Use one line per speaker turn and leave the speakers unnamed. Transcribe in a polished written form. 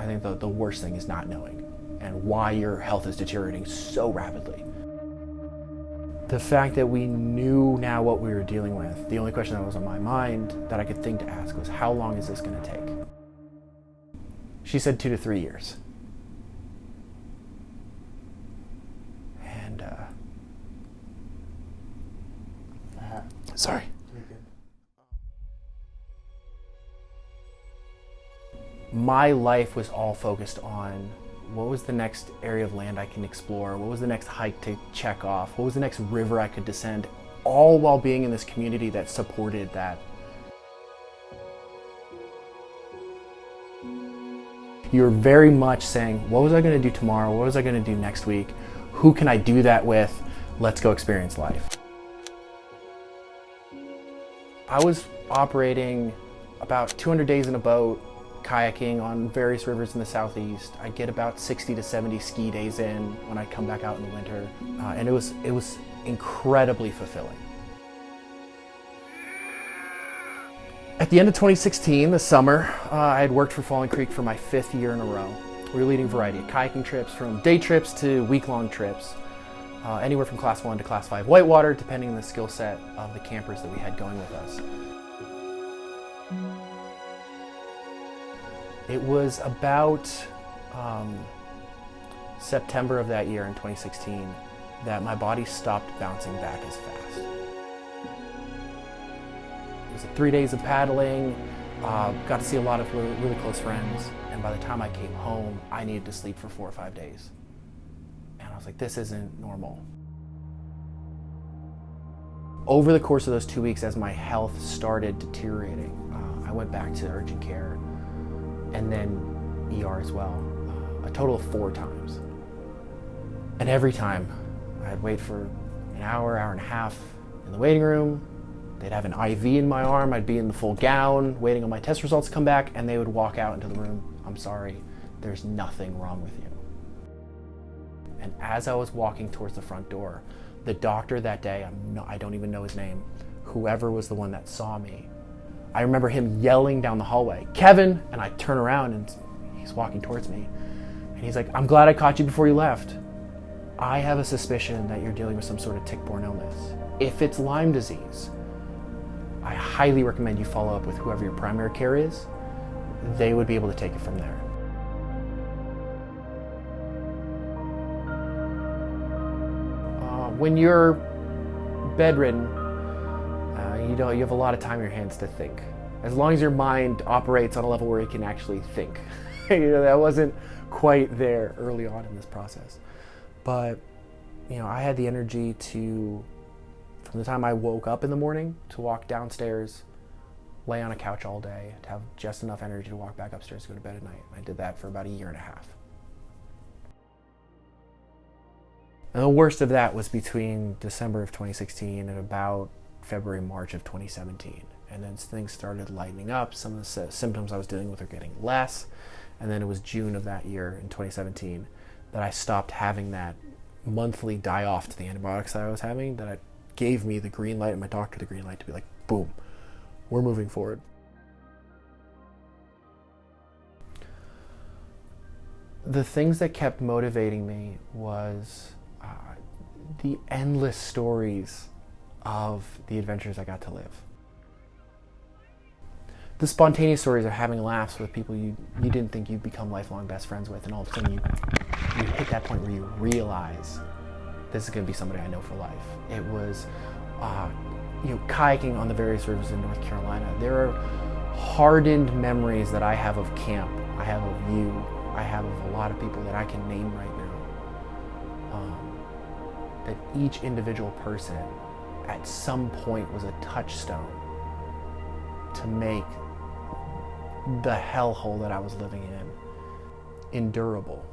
I think the worst thing is not knowing and why your health is deteriorating so rapidly. The fact that we knew now what we were dealing with, the only question that was on my mind that I could think to ask was, how long is this going to take? She said 2 to 3 years. And, sorry. My life was all focused on what was the next area of land I can explore, what was the next hike to check off, what was the next river I could descend, all while being in this community that supported that. You're very much saying, what was I going to do tomorrow? What was I going to do next week? Who can I do that with? Let's go experience life. I was operating about 200 days in a boat, kayaking on various rivers in the southeast. I'd get about 60 to 70 ski days in when I'd come back out in the winter. And it was incredibly fulfilling. At the end of 2016, the summer, I had worked for Falling Creek for my 5th year in a row. We were leading a variety of kayaking trips, from day trips to week-long trips, anywhere from Class 1 to Class 5 whitewater, depending on the skill set of the campers that we had going with us. It was about September of that year in 2016 that my body stopped bouncing back as fast. It was 3 days of paddling, got to see a lot of really close friends, and by the time I came home, I needed to sleep for 4 or 5 days. And I was like, this isn't normal. Over the course of those 2 weeks, as my health started deteriorating, I went back to urgent care and then ER as well, a total of 4 times. And every time I'd wait for an hour, hour and a half in the waiting room. They'd have an IV in my arm. I'd be in the full gown, waiting on my test results to come back, and they would walk out into the room. I'm sorry, there's nothing wrong with you. And as I was walking towards the front door, the doctor that day, I don't even know his name, whoever was the one that saw me, I remember him yelling down the hallway, "Kevin!" And I turn around and he's walking towards me. And he's like, "I'm glad I caught you before you left. I have a suspicion that you're dealing with some sort of tick-borne illness. If it's Lyme disease, I highly recommend you follow up with whoever your primary care is. They would be able to take it from there." When you're bedridden, you have a lot of time in your hands to think. As long as your mind operates on a level where you can actually think. That wasn't quite there early on in this process. But, I had the energy to, from the time I woke up in the morning, to walk downstairs, lay on a couch all day, to have just enough energy to walk back upstairs to go to bed at night. I did that for about 1.5 years. And the worst of that was between December of 2016 and about February, March of 2017. And then things started lightening up. Some of the symptoms I was dealing with are getting less. And then it was June of that year in 2017 that I stopped having that monthly die-off to the antibiotics that I was having, that gave me the green light and my doctor the green light to be like, boom, we're moving forward. The things that kept motivating me was the endless stories of the adventures I got to live. The spontaneous stories of having laughs with people you didn't think you'd become lifelong best friends with, and all of a sudden you hit that point where you realize this is going to be somebody I know for life. It was kayaking on the various rivers in North Carolina. There are hardened memories that I have of camp, I have of you, I have of a lot of people that I can name right now. That each individual person at some point was a touchstone to make the hellhole that I was living in endurable.